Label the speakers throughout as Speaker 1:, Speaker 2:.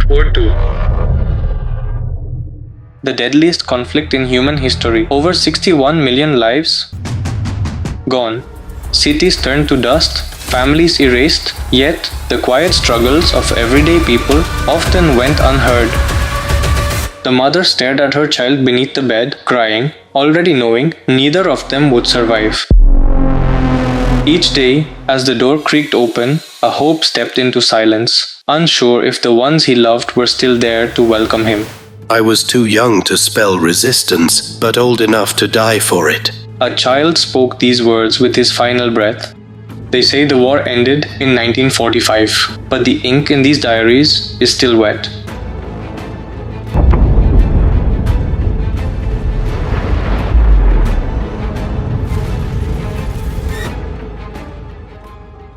Speaker 1: World War II. The deadliest conflict in human history. Over 61 million lives gone. Cities turned to dust, families erased, yet the quiet struggles of everyday people often went unheard. The mother stared at her child beneath the bed, crying, already knowing neither of them would survive. Each day, as the door creaked open, a hope stepped into silence, unsure if the ones he loved were still there to welcome him.
Speaker 2: I was too young to spell resistance, but old enough to die for it.
Speaker 1: A child spoke these words with his final breath. They say the war ended in 1945, but the ink in these diaries is still wet.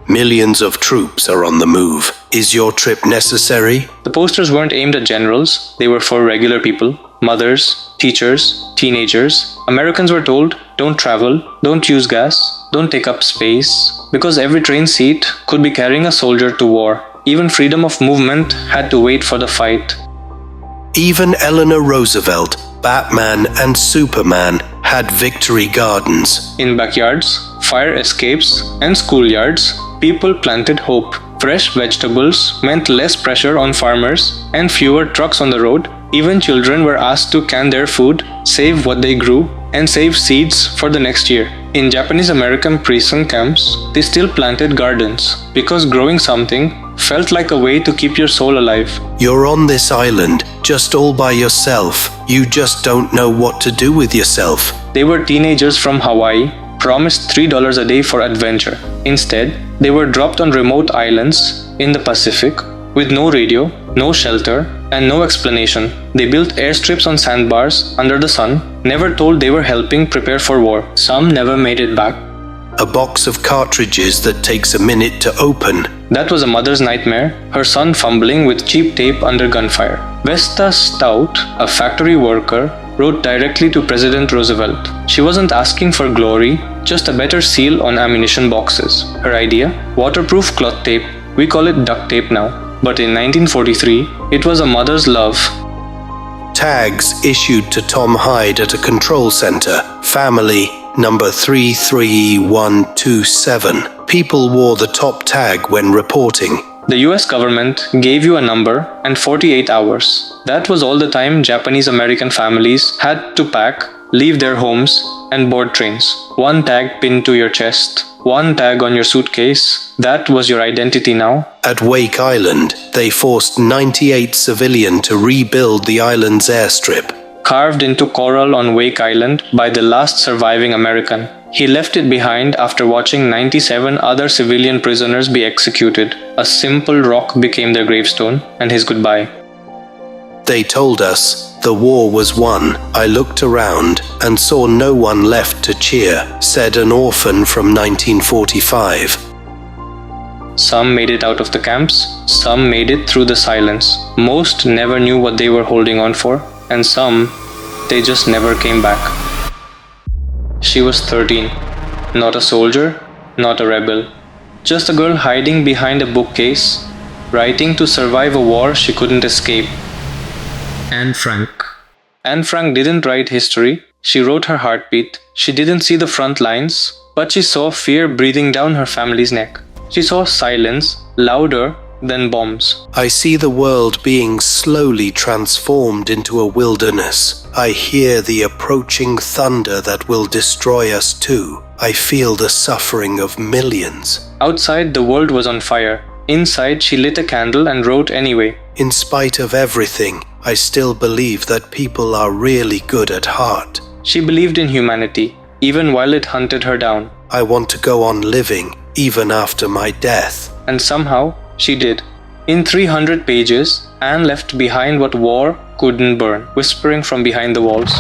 Speaker 2: Millions of troops are on the move. Is your trip necessary?
Speaker 1: The posters weren't aimed at generals, they were for regular people. Mothers, teachers, teenagers. Americans were told, don't travel, don't use gas, don't take up space, because every train seat could be carrying a soldier to war. Even freedom of movement had to wait for the fight.
Speaker 2: Even Eleanor Roosevelt, Batman and Superman had victory gardens.
Speaker 1: In backyards, fire escapes, and schoolyards, people planted hope. Fresh vegetables meant less pressure on farmers and fewer trucks on the road. Even children were asked to can their food, save what they grew, and save seeds for the next year. In Japanese American prison camps, they still planted gardens because growing something felt like a way to keep your soul alive.
Speaker 2: You're on this island, just all by yourself. You just don't know what to do with yourself.
Speaker 1: They were teenagers from Hawaii, promised $3 a day for adventure. Instead, they were dropped on remote islands in the Pacific with no radio, no shelter, and no explanation. They built airstrips on sandbars under the sun, never told they were helping prepare for war. Some never made it back.
Speaker 2: A box of cartridges that takes a minute to open.
Speaker 1: That was a mother's nightmare, her son fumbling with cheap tape under gunfire. Vesta Stout, a factory worker, wrote directly to President Roosevelt. She wasn't asking for glory, just a better seal on ammunition boxes. Her idea? Waterproof cloth tape. We call it duct tape now. But in 1943, it was a mother's love.
Speaker 2: Tags issued to Tom Hyde at a control center. Family number 33127. People wore the top tag when reporting.
Speaker 1: The US government gave you a number and 48 hours. That was all the time Japanese American families had to pack, leave their homes, and board trains. One tag pinned to your chest, one tag on your suitcase. That was your identity now.
Speaker 2: At Wake Island, they forced 98 civilians to rebuild the island's airstrip.
Speaker 1: Carved into coral on Wake Island by the last surviving American. He left it behind after watching 97 other civilian prisoners be executed. A simple rock became their gravestone and his goodbye.
Speaker 2: They told us the war was won. I looked around and saw no one left to cheer, said an orphan from 1945.
Speaker 1: Some made it out of the camps, some made it through the silence. Most never knew what they were holding on for, and some, they just never came back. She was 13, not a soldier, not a rebel, just a girl hiding behind a bookcase, writing to survive a war she couldn't escape. Anne Frank. Anne Frank didn't write history, she wrote her heartbeat. She didn't see the front lines, but she saw fear breathing down her family's neck. She saw silence, louder than bombs.
Speaker 2: I see the world being slowly transformed into a wilderness. I hear the approaching thunder that will destroy us too. I feel the suffering of millions.
Speaker 1: Outside, the world was on fire. Inside, she lit a candle and wrote anyway.
Speaker 2: In spite of everything, I still believe that people are really good at heart.
Speaker 1: She believed in humanity, even while it hunted her down.
Speaker 2: I want to go on living, even after my death.
Speaker 1: And somehow, she did. In 300 pages, Anne left behind what war couldn't burn, whispering from behind the walls.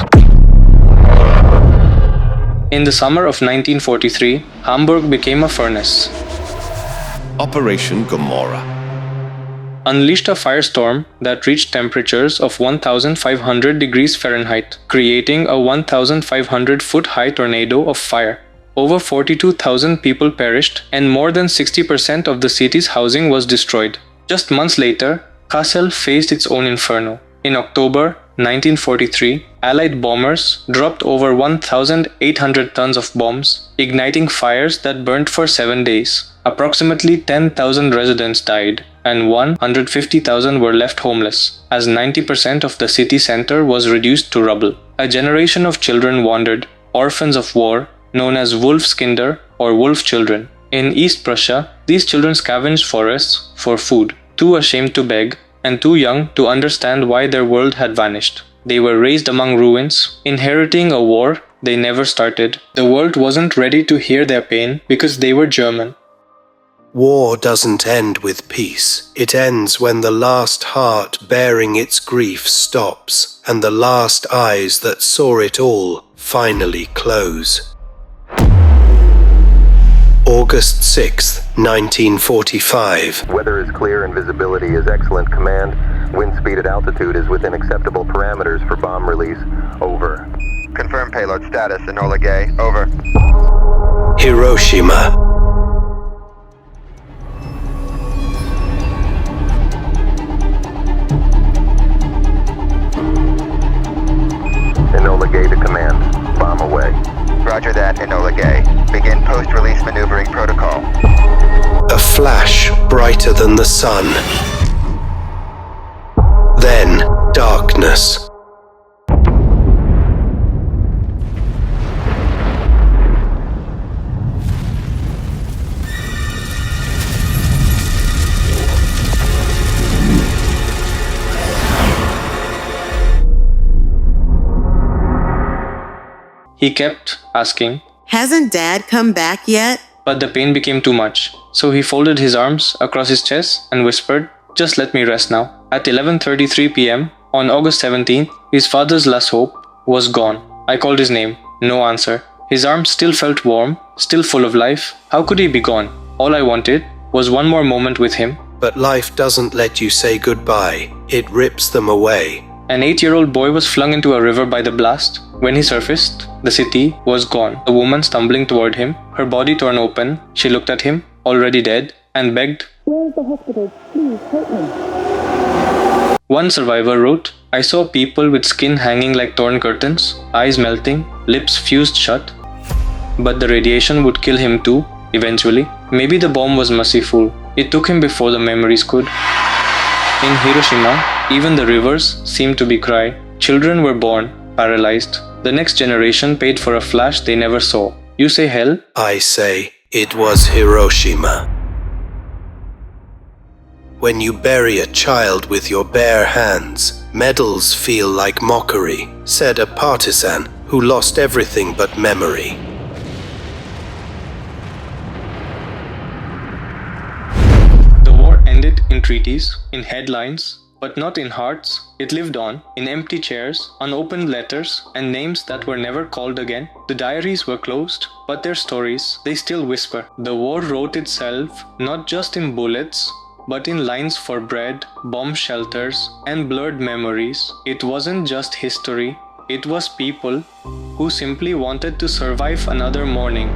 Speaker 1: In the summer of 1943, Hamburg became a furnace.
Speaker 3: Operation Gomorrah
Speaker 1: unleashed a firestorm that reached temperatures of 1,500 degrees Fahrenheit, creating a 1,500-foot-high tornado of fire. Over 42,000 people perished, and more than 60% of the city's housing was destroyed. Just months later, Kassel faced its own inferno. In October 1943, Allied bombers dropped over 1,800 tons of bombs, igniting fires that burnt for 7 days. Approximately 10,000 residents died, and 150,000 were left homeless, as 90% of the city center was reduced to rubble. A generation of children wandered, orphans of war, known as Wolfskinder or wolf children. In East Prussia, these children scavenged forests for food, too ashamed to beg, and too young to understand why their world had vanished. They were raised among ruins, inheriting a war they never started. The world wasn't ready to hear their pain because they were German.
Speaker 2: War doesn't end with peace. It ends when the last heart bearing its grief stops, and the last eyes that saw it all finally close. August 6th, 1945.
Speaker 4: Weather is clear and visibility is excellent. Command, wind speed at altitude is within acceptable parameters for bomb release. Over.
Speaker 5: Confirm payload status, Enola Gay. Over.
Speaker 2: Hiroshima.
Speaker 4: Enola Gay to command. Bomb away.
Speaker 5: Roger that, Enola Gay. Begin post-release maneuvering protocol.
Speaker 2: A flash brighter than the sun. Then darkness.
Speaker 1: He kept asking,
Speaker 6: "Hasn't Dad come back yet?"
Speaker 1: but the pain became too much. So he folded his arms across his chest and whispered, "Just let me rest now." At 11:33 p.m. on August 17th, his father's last hope was gone. I called his name. No answer. His arms still felt warm, still full of life. How could he be gone? All I wanted was one more moment with him.
Speaker 2: But life doesn't let you say goodbye. It rips them away.
Speaker 1: An 8-year-old boy was flung into a river by the blast. When he surfaced, the city was gone. A woman stumbling toward him, her body torn open. She looked at him, already dead, and begged,
Speaker 7: "Where is the hospital? Please help me."
Speaker 1: One survivor wrote, "I saw people with skin hanging like torn curtains, eyes melting, lips fused shut. But the radiation would kill him too, eventually. Maybe the bomb was merciful. It took him before the memories could." In Hiroshima, even the rivers seemed to be cry. Children were born, paralyzed. The next generation paid for a flash they never saw. You say hell?
Speaker 2: I say it was Hiroshima. When you bury a child with your bare hands, medals feel like mockery, said a partisan who lost everything but memory.
Speaker 1: The war ended in treaties, in headlines, but not in hearts. It lived on, in empty chairs, unopened letters, and names that were never called again. The diaries were closed, but their stories, they still whisper. The war wrote itself, not just in bullets, but in lines for bread, bomb shelters, and blurred memories. It wasn't just history, it was people who simply wanted to survive another morning.